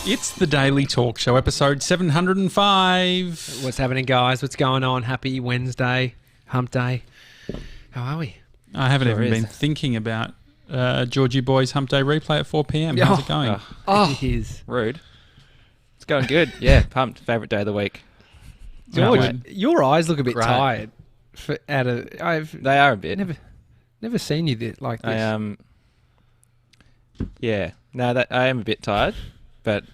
It's the Daily Talk Show, episode 705. What's happening, guys? What's going on? Happy Wednesday, hump day. How are we? I haven't even been thinking about Georgie Boy's hump day replay at 4 p.m. How's it going? It is. Rude. It's going good. Yeah, pumped. Favourite day of the week. George, your eyes look a bit tired. They are a bit. Never seen you like this. Yeah. No, I am a bit tired, but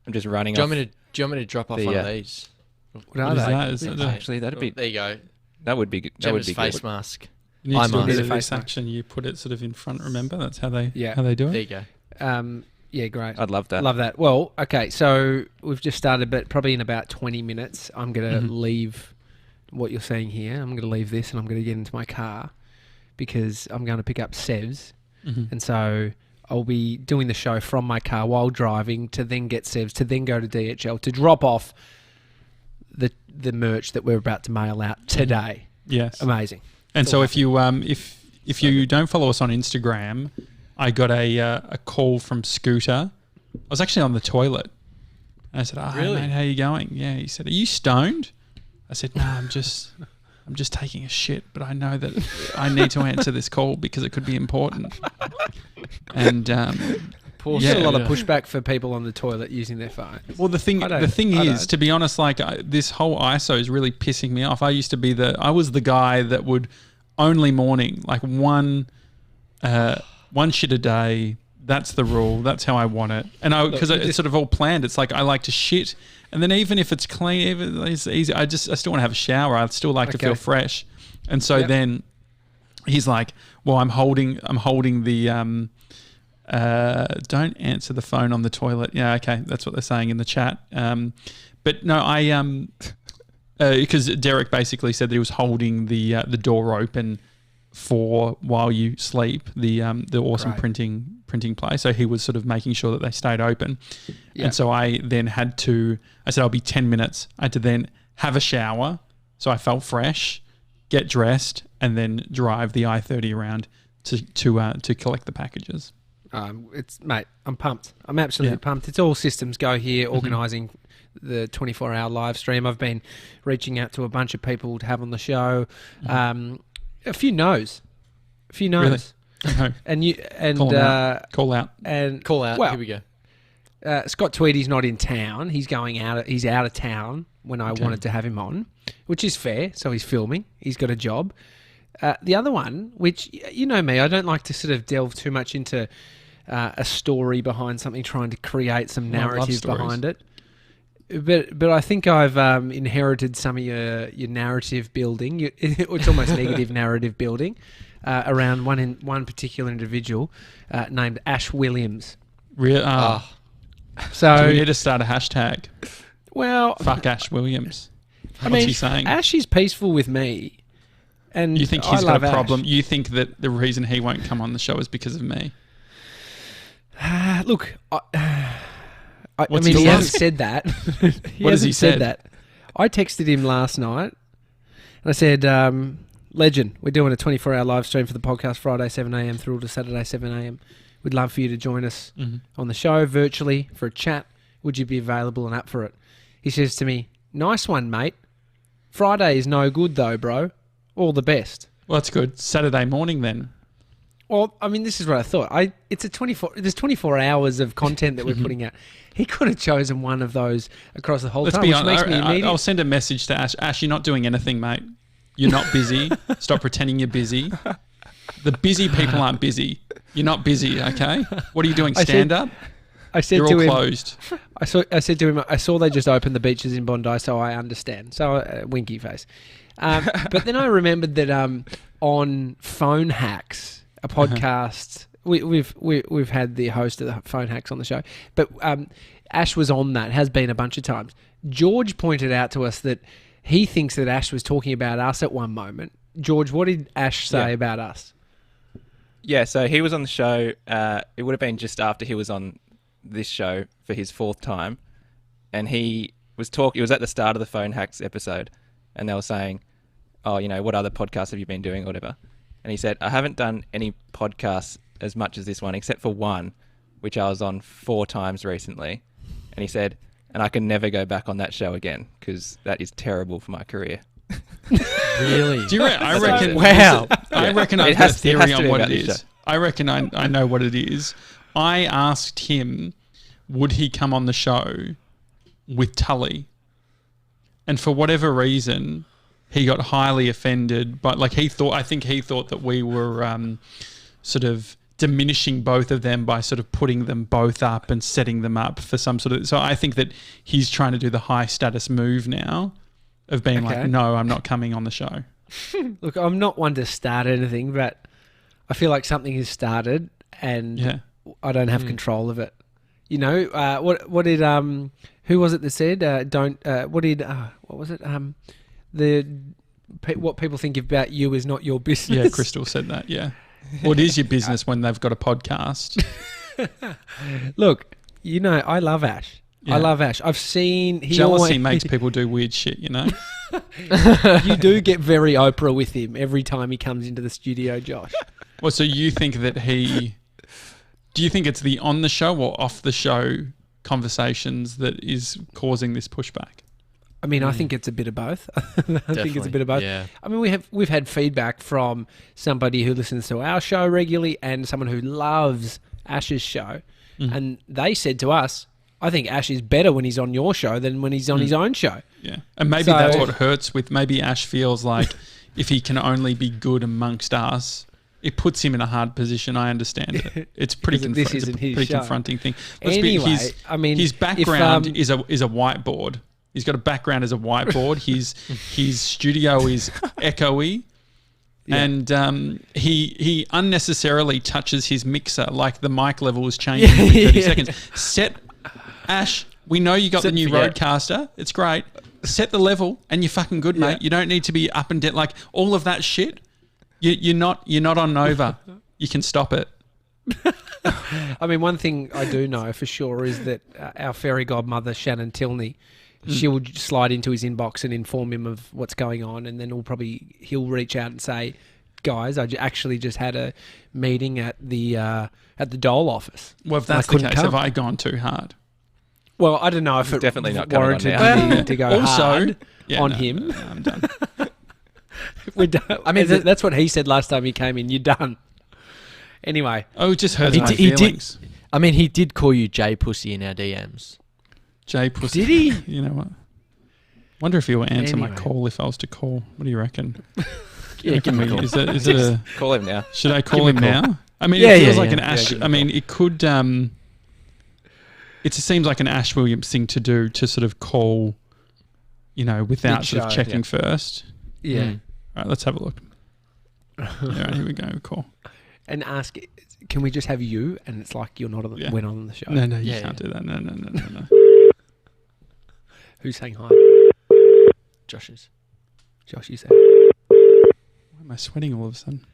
I'm just running off. Do you want me to drop off one of these? What are they? Actually, that'd be... There you go. That would be good. Gemma's face mask. You need to do a bit of face action. You put it sort of in front, remember? That's how they do it. There you go. Yeah, great. I'd love that. Love that. Well, okay, so we've just started, but probably in about 20 minutes, I'm going to leave what you're seeing here. I'm going to leave this and I'm going to get into my car because I'm going to pick up Sevs. And so I'll be doing the show from my car while driving to then get Sevs, to then go to DHL, to drop off the merch that we're about to mail out today. Yes. Amazing. And so if you don't follow us on Instagram, I got a call from Scooter. I was actually on the toilet. And I said, "Hey mate, how you going?" Yeah, he said, "Are you stoned?" I said, "No, I'm just taking a shit, but I know that I need to answer this call because it could be important." And you get a lot of pushback for people on the toilet using their phone. Well, the thing is, to be honest, like this whole ISO is really pissing me off. I was the guy that would only morning, like one shit a day. That's the rule. That's how I want it. And because it's sort of all planned. It's like I like to shit, and then even if it's clean, even it's easy. I still want to have a shower. I still like to feel fresh. And so then he's like, "Well, I'm holding the don't answer the phone on the toilet." Yeah, okay, that's what they're saying in the chat. But no, because Derek basically said that he was holding the door open for while you sleep, the awesome printing place. So he was sort of making sure that they stayed open. Yeah. And so I then I said, "I'll be 10 minutes." I had to then have a shower. So I felt fresh, get dressed, and then drive the I-30 around to collect the packages. Mate, I'm pumped. I'm absolutely pumped. It's all systems go here, organising the 24-hour live stream. I've been reaching out to a bunch of people to have on the show. A few no's. Really? Okay. Call out. Well, here we go. Scott Tweedy's not in town. He's He's out of town when I wanted to have him on, which is fair. So he's filming. He's got a job. The other one, which you know me, I don't like to sort of delve too much into a story behind something, trying to create some narrative behind it. But I think I've inherited some of your narrative building. It's almost negative narrative building around one particular individual named Ash Williams. So do we need to start a hashtag? Well, fuck Ash Williams. What's he saying? Ash is peaceful with me, and you think he's got a problem? You think that the reason he won't come on the show is because of me? Look. He hasn't said that. What has he said? That. I texted him last night and I said, "Legend, we're doing a 24-hour live stream for the podcast Friday 7 a.m. through to Saturday 7 a.m. We'd love for you to join us on the show virtually for a chat. Would you be available and up for it?" He says to me, "Nice one, mate. Friday is no good though, bro. All the best." Well, that's good. Saturday morning then. Well, I mean, this is what I thought. There's 24 hours of content that we're putting out. He could have chosen one of those across the whole time, which makes me immediate. I'll send a message to Ash. Ash, you're not doing anything, mate. You're not busy. Stop pretending you're busy. The busy people aren't busy. You're not busy, okay? What are you doing, stand-up? I said you're to all him, closed. I said to him, I saw they just opened the beaches in Bondi, so I understand. So winky face. But then I remembered that on Phone Hacks, a podcast, we've had the host of the Phone Hacks on the show, but Ash was on that, has been a bunch of times. George pointed out to us that he thinks that Ash was talking about us at one moment. George, what did Ash say about us? Yeah, so he was on the show. It would have been just after he was on this show for his fourth time, and he was talking. It was at the start of the Phone Hacks episode, and they were saying, "Oh, you know, what other podcasts have you been doing, or whatever?" And he said, "I haven't done any podcasts as much as this one, except for one, which I was on 4 times recently." And he said, and I can never go back on that show again because that is terrible for my career. Really? Do you I reckon? Wow. I reckon I've got a theory on what it is. I reckon I know what it is. I asked him, would he come on the show with Tully? And for whatever reason, he got highly offended. But I think he thought that we were sort of diminishing both of them by sort of putting them both up and setting them up for some sort of. So I think that he's trying to do the high status move now of being like, no, I'm not coming on the show. Look, I'm not one to start anything, but I feel like something has started and I don't have control of it. You know, what did who was it that said what was it? What people think about you is not your business. Yeah, Crystal said that. Yeah. What is your business when they've got a podcast? Look, you know, I love Ash. Yeah. I love Ash. I've seen... Jealousy makes people do weird shit, you know? You do get very Oprah with him every time he comes into the studio, Josh. Well, so you think that do you think it's the on the show or off the show conversations that is causing this pushback? I mean, I think it's a bit of both. I think it's a bit of both. Yeah. I mean, we've had feedback from somebody who listens to our show regularly and someone who loves Ash's show. And they said to us, I think Ash is better when he's on your show than when he's on his own show. Yeah. And maybe that's what hurts with, maybe Ash feels like if he can only be good amongst us, it puts him in a hard position. I understand it. It's pretty confronting thing. Anyway, his background is a whiteboard. He's got a background as a whiteboard. His studio is echoey. Yeah. And he unnecessarily touches his mixer like the mic level is changing every 30 seconds. Ash, we know you got the new Rodecaster. It's great. Set the level and you're fucking good, mate. You don't need to be up and down. Like all of that shit, you're not on Nova. You can stop it. I mean, one thing I do know for sure is that our fairy godmother, Shannon Tilney, she'll slide into his inbox and inform him of what's going on, and then he'll reach out and say, guys, I actually just had a meeting at the Dole office. Well, if that's the case, have I gone too hard? Well, I don't know if it's definitely not warranted now. to go hard on him. No, I'm done. We're done. I mean, that's what he said last time he came in. You're done. Anyway. Oh, just hurt my feelings. He did call you J Pussy in our DMs. J Pussy. Did he? You know what? Wonder if he'll answer my call if I was to call. What do you reckon? Yeah, give him a call. Is it call him now. Should I call him now? I mean, it feels like an Ash. I mean, it could... it seems like an Ash Williams thing to do, to sort of call, you know, without sort of checking first. Yeah. All right, let's have a look. Yeah, here we go. Call. And ask, can we just have you? And it's like you're not went on the show. No, you can't do that. No. Who's saying hi? Josh is. Josh, you say. Why am I sweating all of a sudden?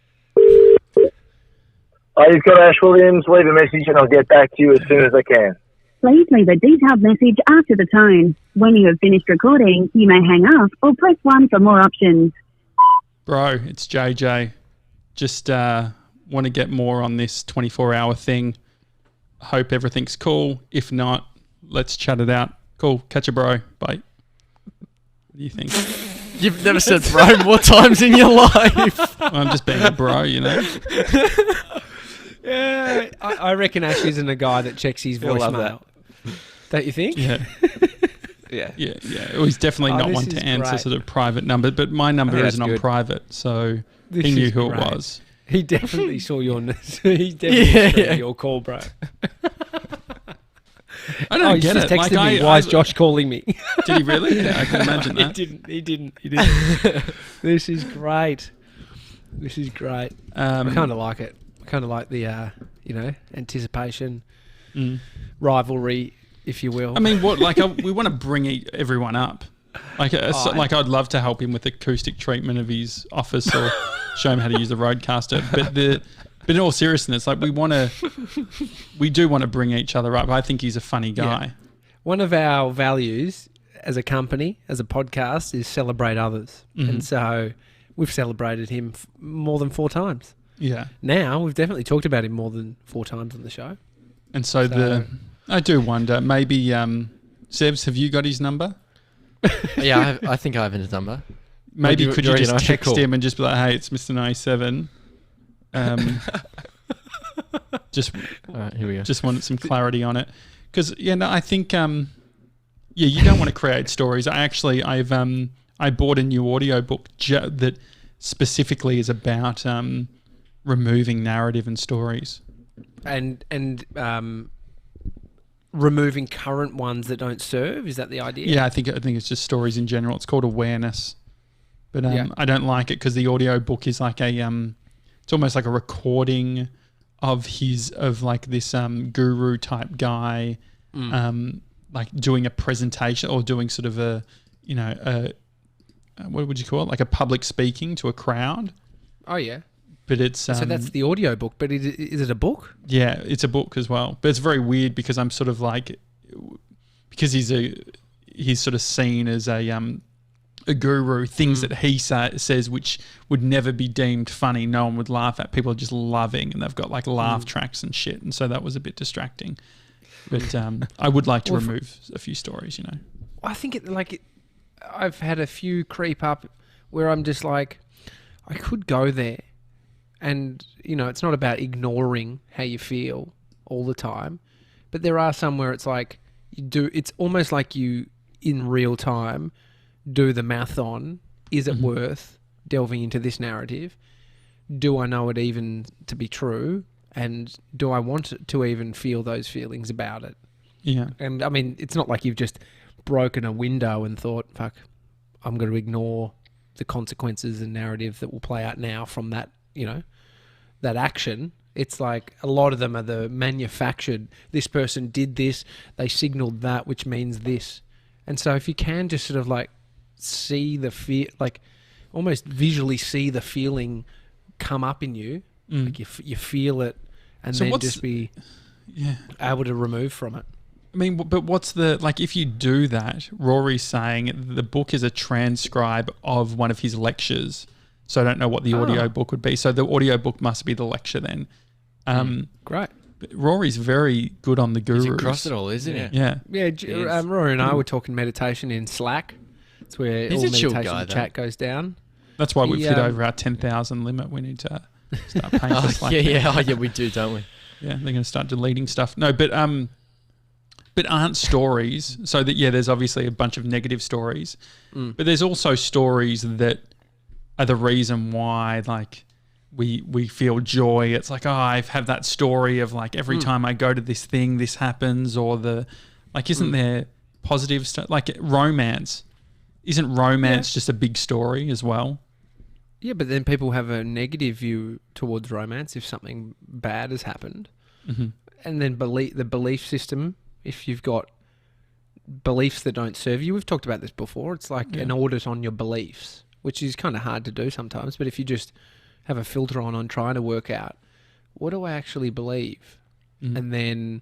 You've got Ash Williams. Leave a message and I'll get back to you as soon as I can. Please leave a detailed message after the tone. When you have finished recording, you may hang up or press 1 for more options. Bro, it's JJ. Just want to get more on this 24-hour thing. Hope everything's cool. If not, let's chat it out. Cool. Catch you, bro. Bye. What do you think? You've never said bro more times in your life. Well, I'm just being a bro, you know. Yeah, I reckon Ash isn't a guy that checks his voicemail. Don't you think? Yeah. Yeah. Well, he's definitely not one to answer sort of private number, but my number isn't on private, so he knew who it was. He definitely saw your your call, bro. I don't get it. Texted me, why is Josh calling me? Did he really? Yeah, I can imagine that. He didn't. This is great. I kind of like it. I kind of like the, anticipation, rivalry, if you will. I mean, we want to bring everyone up. I'd love to help him with acoustic treatment of his office or show him how to use the Rodecaster. But in all seriousness, we do want to bring each other up. I think he's a funny guy. Yeah. One of our values as a company, as a podcast, is celebrate others. Mm-hmm. And so we've celebrated him more than 4 times. Yeah. Now we've definitely talked about him more than 4 times on the show. And so I do wonder. Maybe, Sebs, have you got his number? Yeah, I think I have his number. Maybe could you just I should text call? him and just be like, hey, it's Mr. 97. Just All right, here we go. Just wanted some clarity on it. Because, I think, you don't want to create stories. I bought a new audiobook that specifically is about removing narrative and stories. And removing current ones that don't serve. Is that the idea? Yeah, I think it's just stories in general. It's called awareness. But I don't like it because the audiobook is like it's almost like a recording of this guru type guy like doing a presentation or doing sort of a what would you call it? Like a public speaking to a crowd. Oh, yeah. But it's so that's the audio book, but is it a book? Yeah, it's a book as well. But it's very weird because I'm sort of like, because he's sort of seen as a guru, things that he says which would never be deemed funny, no one would laugh at. People are just loving, and they've got like laugh tracks and shit, and so that was a bit distracting. But I would like to remove a few stories, I think I've had a few creep up where I'm just like, I could go there. And, it's not about ignoring how you feel all the time. But there are some where it's like, it's almost like you, in real time, do the math on, is it worth delving into this narrative? Do I know it even to be true? And do I want to even feel those feelings about it? Yeah. And, I mean, it's not like you've just broken a window and thought, fuck, I'm going to ignore the consequences and narrative that will play out now from that, that action. It's like a lot of them are the manufactured, this person did this, they signaled that, which means this. And so if you can just sort of like see the fear, like almost visually see the feeling come up in you, like you feel it, and so then just be able to remove from it. I mean, but what's the, like, if you do that, Rory's saying the book is a transcribe of one of his lectures. So I don't know what the audio book would be. So the audio book must be the lecture then. Great. But Rory's very good on the gurus. He's across it all, isn't he? Yeah. Yeah, Rory and I were talking meditation in Slack. It's where He's all a chill meditation guy, though. chat goes down. That's why we've hit over our 10,000 limit. We need to start paying for Slack. Yeah, we do, don't we? Yeah, they're going to start deleting stuff. No, but aren't stories, so that, there's obviously a bunch of negative stories, but there's also stories that are the reason why, like, we feel joy. It's like, I have that story of like every time I go to this thing, this happens, or isn't there positive stuff? Like romance. Isn't romance just a big story as well? Yeah, but then people have a negative view towards romance if something bad has happened. Mm-hmm. And then the belief system, if you've got beliefs that don't serve you, we've talked about this before, it's like an audit on your beliefs, which is kind of hard to do sometimes, but if you just have a filter on trying to work out, what do I actually believe? And then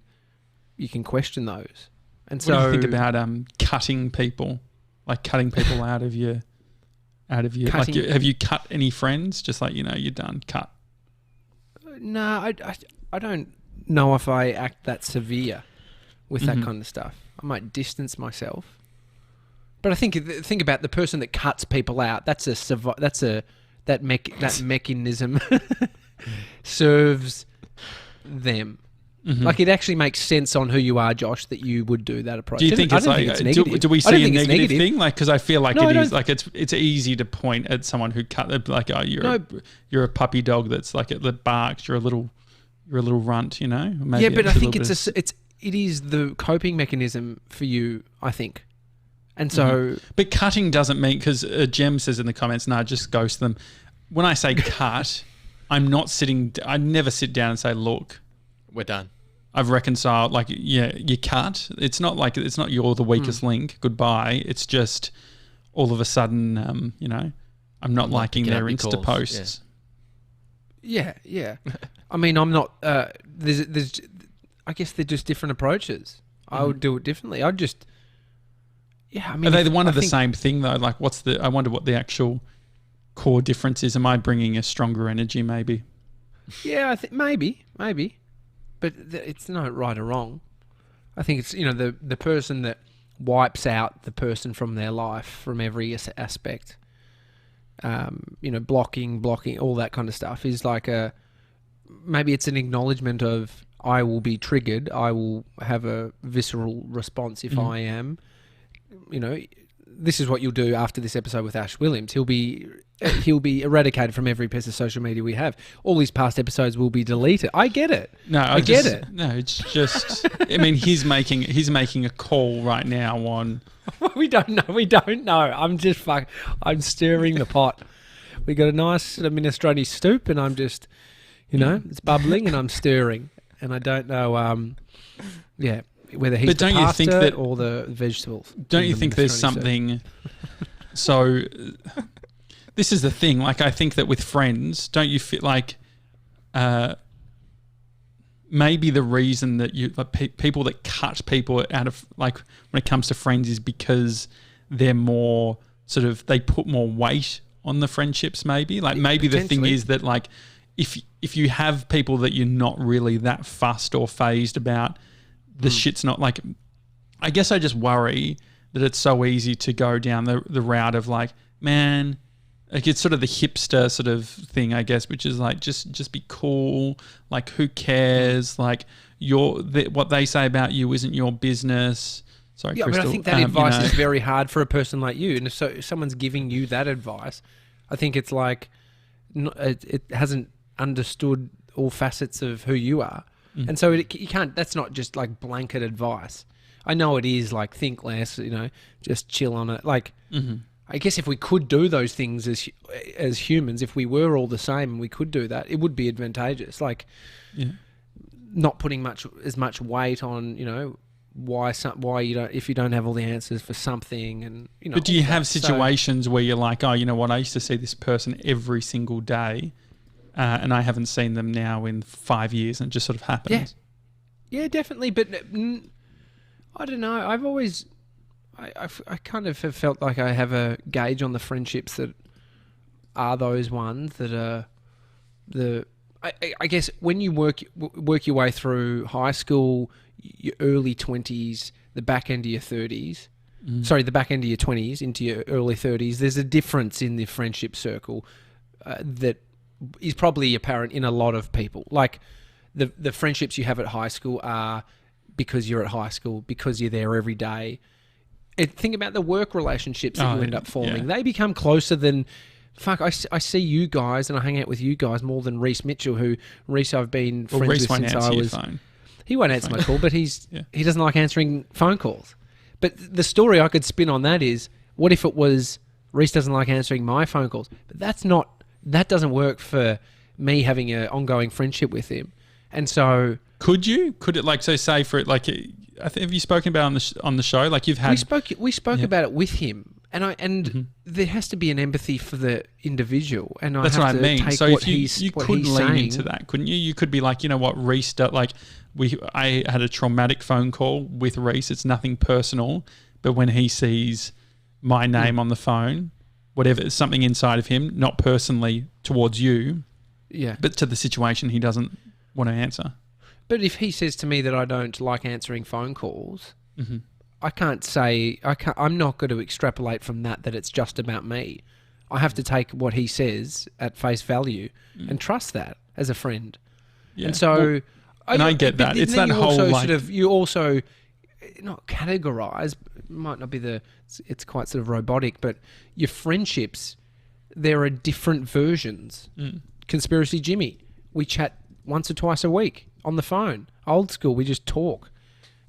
you can question those. And so, what do you think about cutting people? Like cutting people out of your have you cut any friends? Just like, you're done, cut. No, I don't know if I act that severe with that kind of stuff. I might distance myself. But I think about the person that cuts people out. That mechanism serves them. Mm-hmm. Like, it actually makes sense on who you are, Josh, that you would do that approach. Do you think it's like, do we see a negative thing? Like, because I feel like it's easy to point at someone who cut, like, you're a puppy dog that's like that barks. You're a little runt, Maybe but I think it is the coping mechanism for you, I think. And so, but cutting doesn't mean, because Jem says in the comments, no, just ghost them. When I say cut, I never sit down and say, look, we're done. I've reconciled. Like, you cut. It's not like, it's not you're the weakest link. Goodbye. It's just all of a sudden, I'm not liking their Insta posts. Yeah. I mean, I'm not. There's. I guess they're just different approaches. I would do it differently. I'd just. Yeah, I mean, are they one of the same thing though? Like, I wonder what the actual core difference is. Am I bringing a stronger energy? Maybe. Yeah, I think maybe, but it's not right or wrong. I think it's, the person that wipes out the person from their life from every aspect. Blocking, all that kind of stuff is like maybe it's an acknowledgement of I will be triggered. I will have a visceral response if I am, this is what you'll do after this episode with Ash Williams. He'll be eradicated from every piece of social media we have. All these past episodes will be deleted. I get it. No, I get it. No, it's just. I mean, he's making a call right now on. We don't know. I'm stirring the pot. We got a nice minestrone soup, and I'm just, it's bubbling, and I'm stirring, and I don't know. Whether he's the pasta or the vegetables. Don't you think there's something? So, this is the thing. Like, I think that with friends, don't you feel like maybe the reason that people that cut people out of, like, when it comes to friends is because they're more sort of, they put more weight on the friendships. Maybe like maybe the thing is that, like, if you have people that you're not really that fussed or phased about. The shit's not like, I guess I just worry that it's so easy to go down the route of like, man, like it's sort of the hipster sort of thing, I guess, which is like, just be cool. Like, who cares? Like, what they say about you isn't your business. Sorry, yeah, Crystal. I think that advice is very hard for a person like you. And if someone's giving you that advice, I think it's like, it hasn't understood all facets of who you are. And so you can't, that's not just like blanket advice. I know it is like, think less, just chill on it. Like, I guess if we could do those things as humans, if we were all the same and we could do that, it would be advantageous. Not putting as much weight on, why you don't, if you don't have all the answers for something, and But do you have situations where you're like, oh, you know what, I used to see this person every single day. And I haven't seen them now in 5 years, and it just sort of happens. Yeah, definitely. But I don't know. I've always, I kind of have felt like I have a gauge on the friendships that are those ones that are I guess when you work your way through high school, your early 20s, the back end of your 30s. Sorry, the back end of your 20s into your early 30s. There's a difference in the friendship circle that is probably apparent in a lot of people. Like the friendships you have at high school are because you're at high school, because you're there every day. Think about the work relationships that you end up forming. Yeah. They become closer than, I see you guys and I hang out with you guys more than Reese Mitchell, who I've been friends with since I was... He won't answer my call, but he doesn't like answering phone calls. But the story I could spin on that is, what if it was Reese doesn't like answering my phone calls? But that doesn't work for me having an ongoing friendship with him. And so... Could it, like, so say for it, like, have you spoken about on the show? Like, you've had... We spoke about it with him. And there has to be an empathy for the individual. And that's what I mean. Take so what if you could lean saying. into that, couldn't you? You could be like, you know what, Reese, I had a traumatic phone call with Reese. It's nothing personal. But when he sees my name on the phone... whatever, something inside of him, not personally towards you, but to the situation he doesn't want to answer. But if he says to me that I don't like answering phone calls, I can't say, I'm not going to extrapolate from that it's just about me. I have to take what he says at face value and trust that as a friend. Yeah. And so... I get that. It's that whole... you also not categorize, might not be it's quite sort of robotic, but your friendships, there are different versions. Conspiracy Jimmy, we chat once or twice a week on the phone. Old school, we just talk.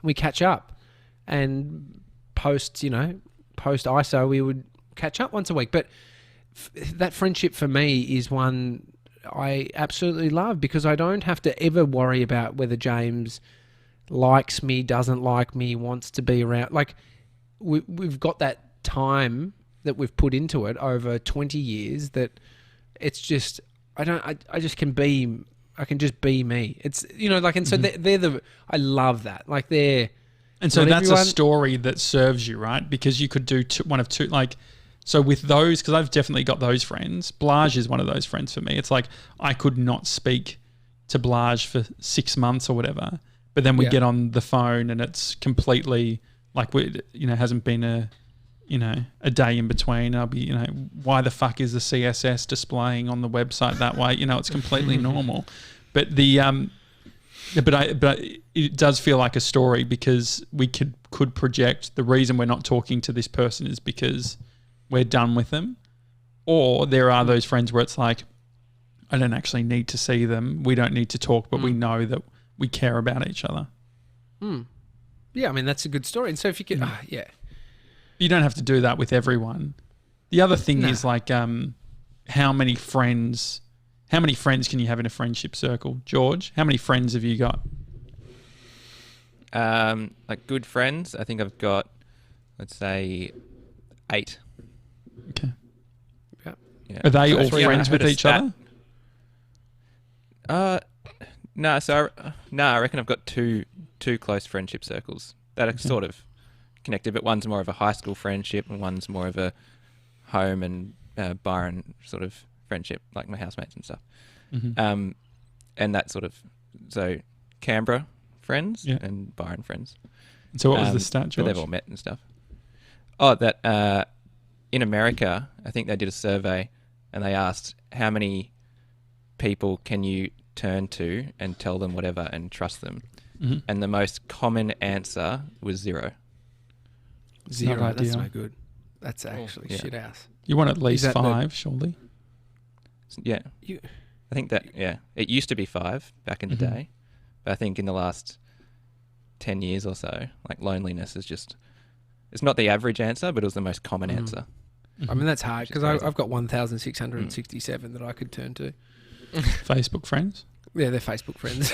We catch up. And post ISO, we would catch up once a week. But that friendship for me is one I absolutely love, because I don't have to ever worry about whether James likes me, doesn't like me, wants to be around. Like, we've got that time that we've put into it over 20 years that it's just, I can just be me. It's, and so they're I love that. Like, and so that's a story that serves you, right? Because you could do one of two, like, so with those, because I've definitely got those friends. Blage is one of those friends for me. It's like, I could not speak to Blage for 6 months or whatever, but when he sees my name on the phone, whatever, something inside of him, not personally towards you, but to the situation he doesn't want to answer. And so that's a story that serves you, right? Because you've got those friends. So with those, because I've definitely got those friends. Blage is one of those friends for me. It's like, I could not speak to Blage for 6 months or whatever, but then we get on the phone and it's completely like hasn't been a day in between. I'll be, why the fuck is the CSS displaying on the website that way? It's completely normal. But but it does feel like a story because we could project the reason we're not talking to this person is because we're done with them. Or there are those friends where it's like, I don't actually need to see them. We don't need to talk, but we know that we care about each other. Yeah, I mean, that's a good story. And so if you could, You don't have to do that with everyone. The other thing is like, how many friends can you have in a friendship circle? George, how many friends have you got? Like good friends, I think I've got, let's say, 8. Okay. Yeah. Are they all friends with each other? No. So I reckon I've got two close friendship circles that are sort of connected, but one's more of a high school friendship and one's more of a home and Byron sort of friendship, like my housemates and stuff. And that sort of Canberra friends and Byron friends. So what was the stat, George? But they've all met and stuff. Oh, that in America, I think they did a survey and they asked how many people can you turn to and tell them whatever and trust them. And the most common answer was 0. 0, that's no good. That's actually shit ass. You want at least 5, surely? Yeah. I think that, it used to be 5 back in the day. But I think in the last 10 years or so, like loneliness is just, it's not the average answer, but it was the most common answer. I mean, that's hard because I've got 1,667 that I could turn to. Facebook friends? Yeah, they're Facebook friends.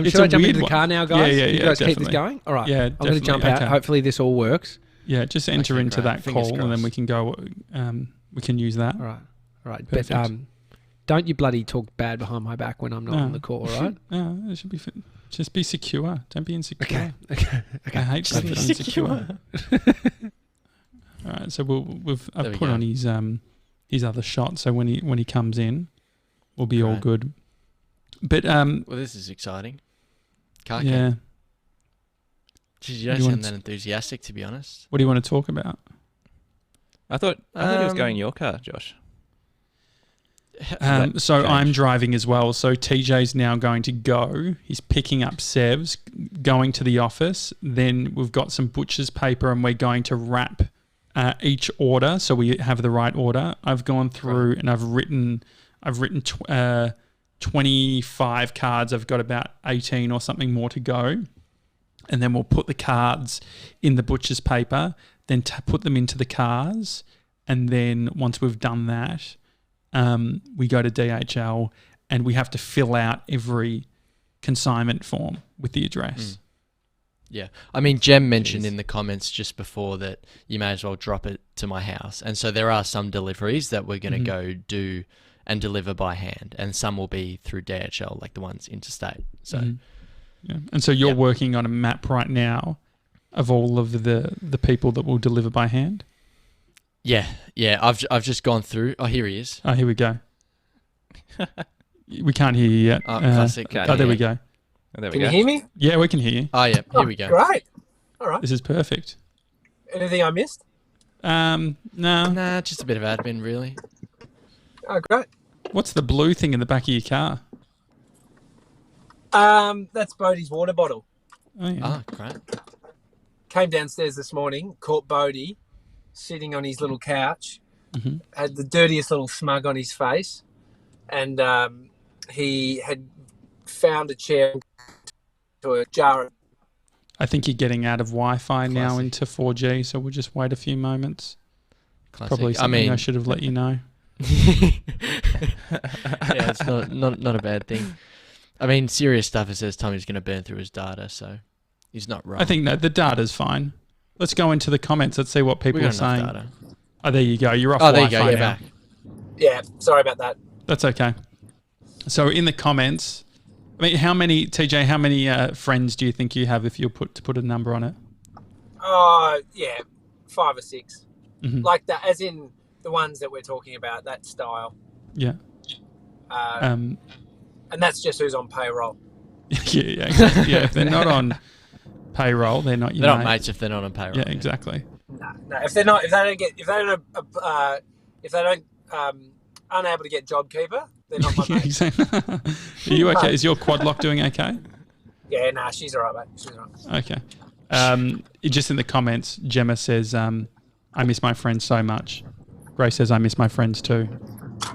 Should I jump into the car now, guys? Yeah, you guys definitely. keep this going? All right. Yeah, I'm going to jump out. Okay. Hopefully this all works. Yeah, just enter into that Fingers call crossed. and then we can go, we can use that. All right. Perfect. But don't you bloody talk bad behind my back when I'm not on the call, all right? No, it should be just be secure. Don't be insecure. Okay. I hate being insecure. All right, so I've put on his other shot, so when he comes in, we'll be all good. But well, this is exciting. Car cam. Geez, you don't sound that enthusiastic, to be honest. What do you want to talk about? I thought he was going your car, Josh. So I'm driving as well. So TJ's now going to go. He's picking up Sev's, going to the office. Then we've got some butcher's paper and we're going to wrap each order so we have the right order. I've gone through and I've written 25 cards. I've got about 18 or something more to go. And then we'll put the cards in the butcher's paper, then put them into the cars. And then once we've done that, we go to DHL and we have to fill out every consignment form with the address. Yeah. I mean, Jem mentioned in the comments just before that you may as well drop it to my house. And so there are some deliveries that we're going to go do and deliver by hand. And some will be through DHL, like the ones interstate. So, yeah. And so you're working on a map right now of all of the people that will deliver by hand? Yeah. I've just gone through. Oh, here he is. Oh, here we go. We can't hear you yet. Oh, classic. There we go. Oh, there we Can go. you hear me? Yeah, we can hear you. Oh, yeah. Here we go. Great. All right. This is perfect. Anything I missed? No. Nah, just a bit of admin, really. Oh, great. What's the blue thing in the back of your car? That's Bodie's water bottle. Oh, yeah. Ah, great. Came downstairs this morning, caught Bodie sitting on his little couch, had the dirtiest little smug on his face, and he had found a chair to a jar. I think you're getting out of Wi-Fi now into 4G, so we'll just wait a few moments. Classic. Probably something I should have let you know. Yeah, it's not a bad thing. I mean, serious stuff. It says Tommy's going to burn through his data, so he's not wrong. I think the data's fine. Let's go into the comments. Let's see what people are saying. Data. Oh, there you go. You're off There you Wi-Fi go. You're now. back. Yeah, sorry about that. That's okay. So in the comments, I mean, how many friends do you think you have if you put a number on it? Yeah, 5 or 6. Like that, as in the ones that we're talking about, that style. Yeah. And that's just who's on payroll. Yeah, exactly. Yeah, if they're not on payroll, they're not your They're mate. not mates if they're not on payroll. Yeah, exactly. No. If they don't unable to get JobKeeper, they're not my Yeah, mate. exactly. Are you okay? Is your quad lock doing okay? Yeah, nah, she's all right, mate. She's all right. Okay. Just in the comments, Gemma says, "I miss my friends so much." Grace says, "I miss my friends too."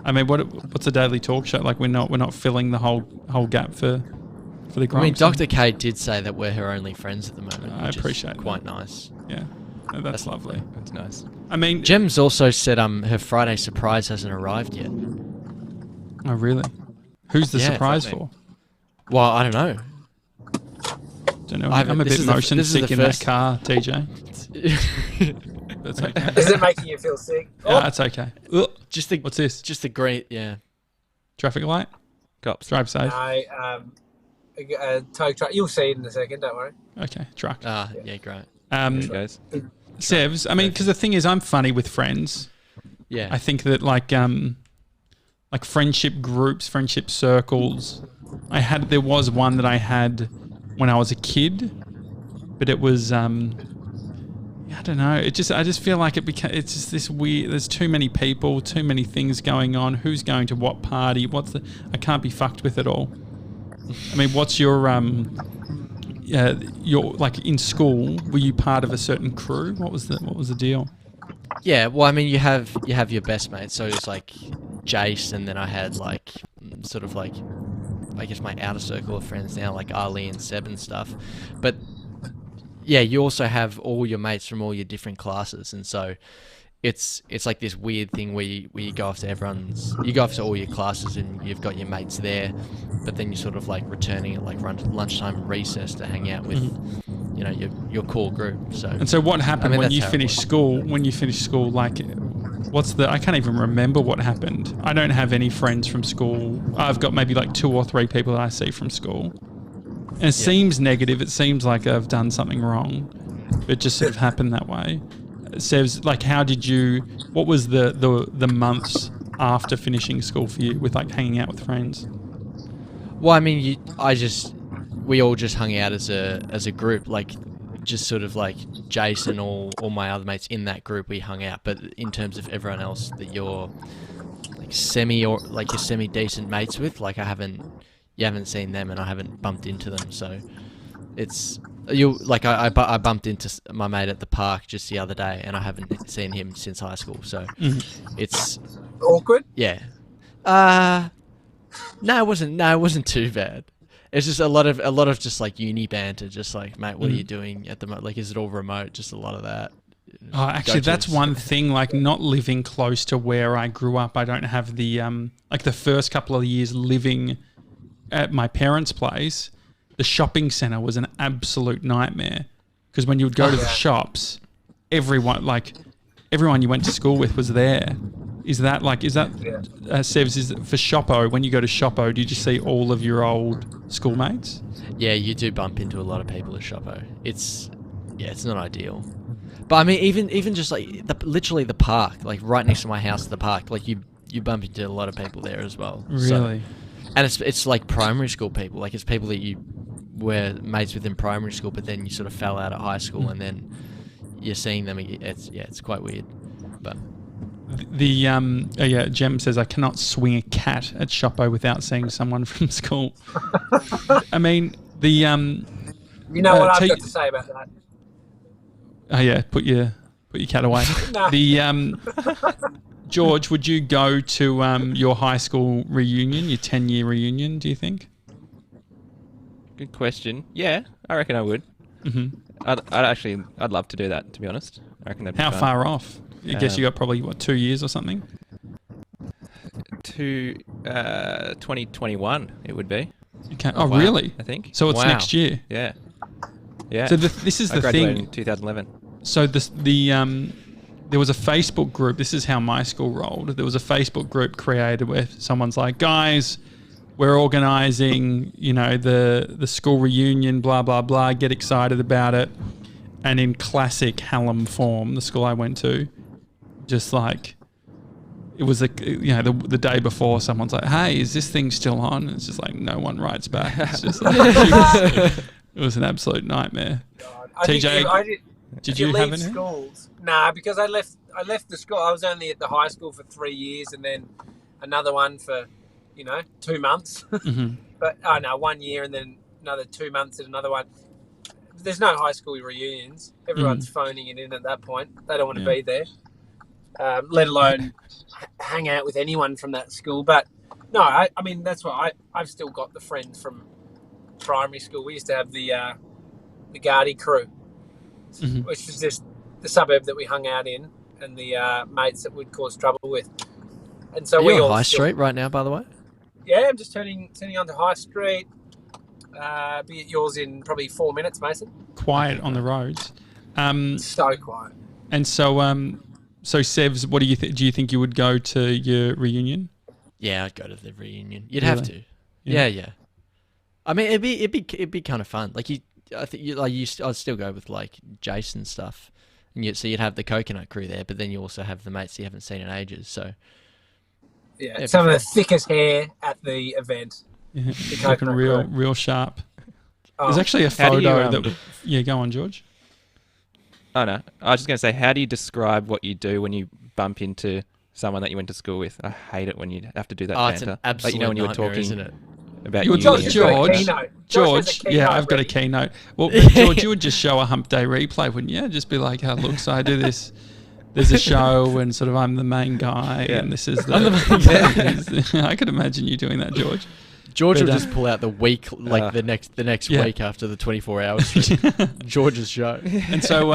I mean, what's a daily talk show like? We're not filling the whole gap for the Gronks. I mean, Dr. K did say that we're her only friends at the moment. I appreciate is quite nice. Yeah, no, that's lovely. That's nice. I mean, Jem's also said her Friday surprise hasn't arrived yet. oh really? Who's the Yeah, surprise something. for? Well, I don't know. Don't know. I haven't- I'm a this bit is the- motion this is the sick in that first- car, TJ. That's okay. Is it making you feel sick? Yeah, that's okay. Ugh. Just the What's this? Just the great, yeah. Traffic light? Cops. Drive safe. No, tow truck. You'll see it in a second. Don't worry. Okay, truck. Yeah, great. There it goes. Sevs, I mean, because the thing is, I'm funny with friends. Yeah. I think that like friendship groups, friendship circles. There was one that I had when I was a kid, but it was I don't know. I just feel like it's just this weird. There's too many people, too many things going on. Who's going to what party? I can't be fucked with it all. I mean, what's your like in school? Were you part of a certain crew? What was the deal? Yeah, well, I mean, you have your best mates. So it's like Jace, and then I had like sort of like, I guess my outer circle of friends now, like Ali and Seb and stuff. But yeah, you also have all your mates from all your different classes, and so it's like this weird thing where you go off to all your classes and you've got your mates there, but then you're sort of like returning at like lunchtime and recess to hang out with your core group. So what happened when that's you how it finished works. school? When you finished school, like, I can't even remember what happened. I don't have any friends from school. I've got maybe like 2 or 3 people that I see from school. And it seems negative. It seems like I've done something wrong. It just sort of happened that way. Sevs, like, what was the months after finishing school for you with like hanging out with friends? Well, I mean, we all just hung out as a group, like just sort of like Jason, all my other mates in that group, we hung out. But in terms of everyone else that you're like you're semi decent mates with, like you haven't seen them and I haven't bumped into them. So it's I bumped into my mate at the park just the other day, and I haven't seen him since high school. So it's Awkward. yeah. No, it wasn't too bad. It's just a lot of just like uni banter, just like, mate, what are you doing at the moment? Like, is it all remote? Just a lot of that. Oh, actually, that's one thing. Like, not living close to where I grew up, I don't have the like the first couple of years living at my parents' place. The shopping centre was an absolute nightmare because when you would go to the shops, everyone you went to school with was there. Sevs, is it for Shoppo, when you go to Shoppo, do you just see all of your old schoolmates? Yeah, you do bump into a lot of people at Shoppo. It's not ideal. But I mean, even just like literally the park, like right next to my house, the park, like you bump into a lot of people there as well. Really? And it's like primary school people, like it's people that you were mates with in primary school, but then you sort of fell out at high school, and then you're seeing them. It's quite weird, but. Jem says, I cannot swing a cat at Shoppo without seeing someone from school. I mean, You know what I've got to say about that? Oh yeah, put your cat away. No. George, would you go to your high school reunion, your 10-year reunion, do you think? Good question. Yeah, I reckon I would. Mm-hmm. I'd love to do that, to be honest. I reckon that'd be How fun. far off? I guess you got probably 2 years or something. To 2021, it would be. Okay. Wow, Really? I think. So it's Wow. next year. Yeah. Yeah. So this is I the graduated thing. in 2011. So there was a Facebook group. This is how my school rolled. There was a Facebook group created where someone's like, guys, we're organising, the school reunion, blah blah blah. Get excited about it. And in classic Hallam form, the school I went to, just like it was the day before, someone's like, "Hey, is this thing still on?" And it's just like no one writes back. It's just like, it was an absolute nightmare. God. Did you have any? Schools? Nah, because I left the school. I was only at the high school for 3 years, and then another one for 2 months. Mm-hmm. But 1 year, and then another 2 months at another one. There's no high school reunions. Everyone's phoning it in at that point. They don't want to be there, let alone hang out with anyone from that school. But no, I mean that's why I've still got the friends from primary school. We used to have the Guardy crew, which was just the suburb that we hung out in, and the mates that we'd cause trouble with. And so we all High Street right now, by the way. Yeah, I'm just turning onto High Street. Be at yours in probably 4 minutes, Mason. Quiet on the roads. So quiet. And so, Sevs, what do you think? Do you think you would go to your reunion? Yeah, I'd go to the reunion. You'd have to. Yeah. I mean, it'd be kind of fun. Like I'd still go with like Jason stuff, and so you'd have the coconut crew there, but then you also have the mates you haven't seen in ages. So yeah, some of the thickest hair at the event. Yeah, looking real sharp. There's actually a photo that. Yeah, go on, George. Oh no, I was just going to say, how do you describe what you do when you bump into someone that you went to school with? I hate it when you have to do that banter. It's an absolute when you were nightmare, talking isn't it? about George. Yeah, I've got a keynote. Well, George, you would just show a hump day replay, wouldn't you? Just be like, look, so I do this. There's a show, and sort of I'm the main guy, and this is the. I could imagine you doing that, George. George will just pull out the week, like the next week after the 24 hours. George's show. And so,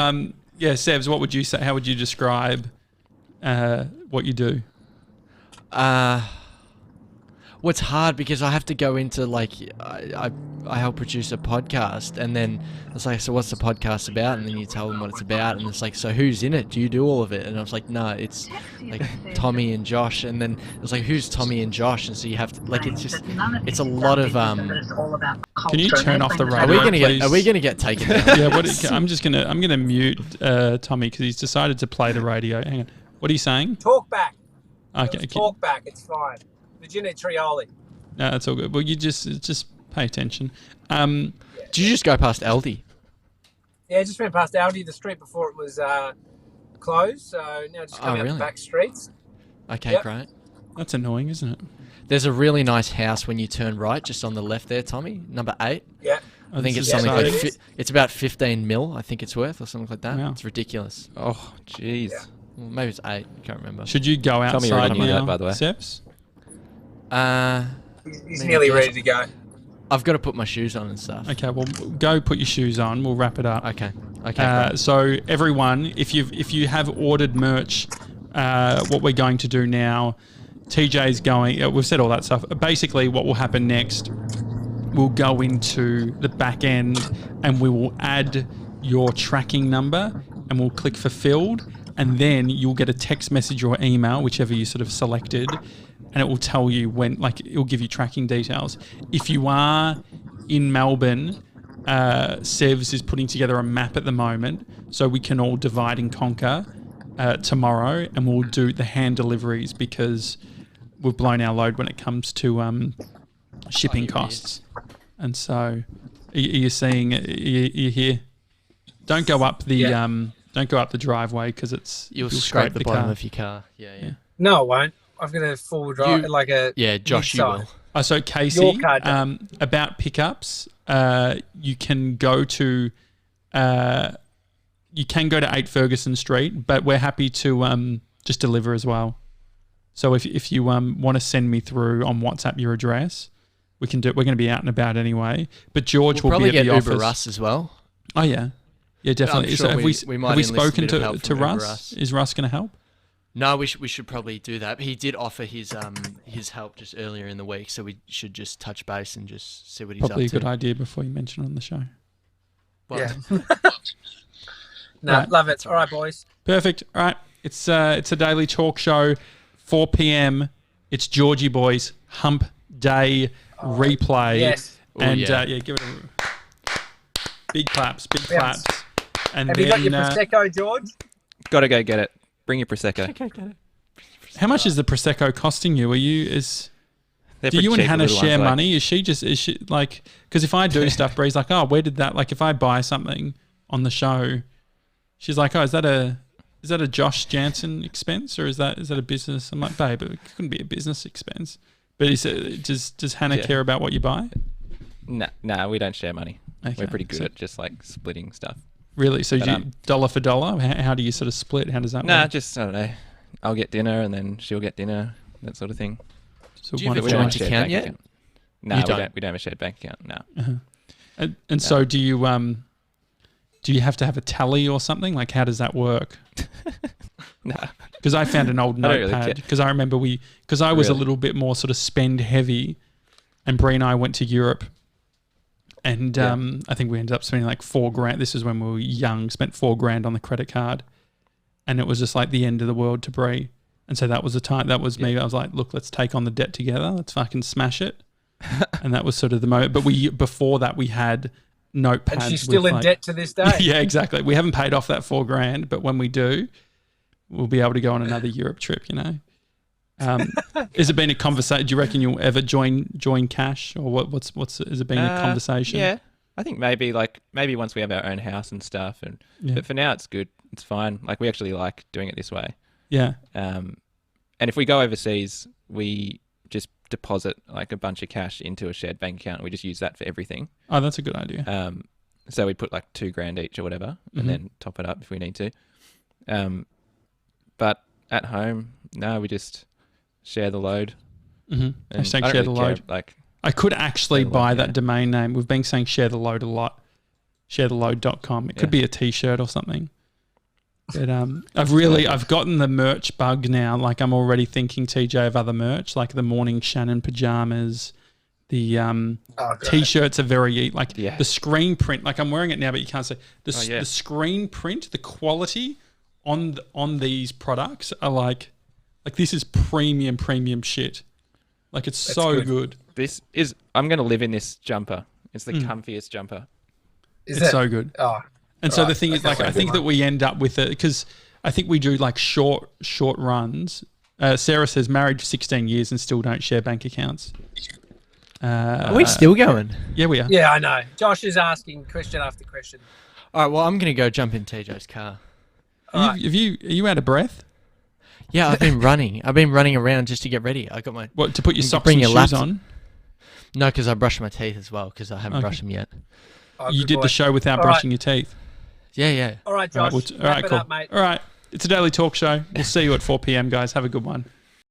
Sevs, what would you say? How would you describe what you do? Well, it's hard because I have to go into like I help produce a podcast, and then it's like, so what's the podcast about? And then you tell them what it's about, and it's like, so who's in it? Do you do all of it? And I was like, no, it's like Tommy and Josh. And then it's like, who's Tommy and Josh? And so you have to like, it's a lot of Can you turn off the radio? Are we gonna get taken down? Yeah. I'm gonna mute Tommy because he's decided to play the radio. Hang on. What are you saying? Talk back. Okay. Talk back. It's fine. Virginia Trioli. No, that's all good. Well, you just pay attention. Did you just go past Aldi? Yeah, I just went past Aldi the street before it was closed. So now just coming out the back streets. Okay, great. That's annoying, isn't it? There's a really nice house when you turn right, just on the left there, Tommy. Number 8. Yeah. I think it's something like it's about 15 mil. I think it's worth, or something like that. Wow. It's ridiculous. Oh, jeez. Yeah. Well, maybe it's 8. Can't remember. Should you go outside Tommy already knew now, that, by the way. Seps? He's nearly ready to go. I've got to put my shoes on and stuff. Okay, well, go put your shoes on. We'll wrap it up. Okay. So everyone, if you have ordered merch, what we're going to do now, TJ's going. We've said all that stuff. Basically, what will happen next? We'll go into the back end and we will add your tracking number, and we'll click fulfilled, and then you'll get a text message or email, whichever you sort of selected. And it will tell you when, like, it'll give you tracking details. If you are in Melbourne, Sevs is putting together a map at the moment, so we can all divide and conquer tomorrow, and we'll do the hand deliveries because we've blown our load when it comes to shipping costs. And so, are you seeing? You here? Don't go up the don't go up the driveway because you'll scrape the bottom car. of your car. Yeah. No, I won't. I've got a full drive, Josh, you will. So Casey, about pickups, you can go to 8 Ferguson Street, but we're happy to just deliver as well. So if you want to send me through on WhatsApp your address, we can do it. We're going to be out and about anyway. But George will be at the office. Uber Russ as well. Oh yeah, definitely. Sure so have we spoken to Russ? Russ? Is Russ going to help? No, we should probably do that. He did offer his help just earlier in the week, so we should just touch base and just see what he's up to. Probably a good idea before you mention it on the show. Yeah. No, right. Love it. All right, boys. Perfect. All right, it's a daily talk show, 4 p.m. It's Georgie Boys Hump Day replay. Yes. And give it a big claps, claps. And have you got your Prosecco, George? Got to go get it. Bring your Prosecco. Okay, get it. How much is the prosecco costing you? Do you and Hannah share money? Is she like? Because if I do stuff, Bree's like, oh, where did that? Like, if I buy something on the show, she's like, oh, is that a Josh Janssen expense or is that a business? I'm like, babe, it couldn't be a business expense. But does Hannah care about what you buy? No, we don't share money. Okay. We're pretty good at just like splitting stuff. Really? So do you dollar for dollar? How do you sort of split? How does that work? Just, I don't know. I'll get dinner and then she'll get dinner, that sort of thing. So do you have a joint account yet? No, we don't have a shared bank account, no. Uh-huh. And so do you have to have a tally or something? Like, how does that work? No. Because I found an old notepad. Because I remember I was a little bit more sort of spend heavy, and Bree and I went to Europe, and I think we ended up spending like $4,000. This is when we were young. Spent $4,000 on the credit card, and it was just like the end of the world to Bree. And so that was the time. That was me. I was like, look, let's take on the debt together. Let's fucking smash it. And that was sort of the moment. But before that we had notepads. And she's still in debt to this day. Yeah, exactly. We haven't paid off that $4,000, but when we do, we'll be able to go on another Europe trip. You know, has it been a conversation? Do you reckon you'll ever join cash, or what's has it been a conversation? Yeah, I think maybe once we have our own house and stuff, but for now it's good. It's fine. Like, we actually like doing it this way. Yeah. And if we go overseas, we just deposit like a bunch of cash into a shared bank account. We just use that for everything. Oh, that's a good idea. So we put like $2,000 each or whatever, and then top it up if we need to. But at home, no, we just share the load. Mm-hmm. Hashtag share the load. Like, I could actually buy that domain name. We've been saying share the load a lot. Sharetheload.com. It could be a t-shirt or something. But I've gotten the merch bug now. Like, I'm already thinking, TJ, of other merch, like the Morning Shannon pajamas. The t-shirts are very the screen print. Like, I'm wearing it now, but you can't see the screen print. The quality on these products are like this is premium shit. Like, it's so good. I'm going to live in this jumper. It's the comfiest jumper. It's so good. Oh. And so the thing is, like, I think that we end up with it because I think we do like short runs. Sarah says married for 16 years and still don't share bank accounts. Are we still going? Yeah, we are. Yeah, I know. Josh is asking question after question. All right, well, I'm going to go jump in TJ's car. Are you out of breath? Yeah, I've been running. I've been running around just to get ready. I got my... What, to put your socks and shoes on? No, because I brushed my teeth as well because I haven't brushed them yet. Oh, you did the show without brushing your teeth? Yeah. All right, Josh. All right, cool. Up, mate. All right. It's a daily talk show. We'll see you at 4 p.m, guys. Have a good one.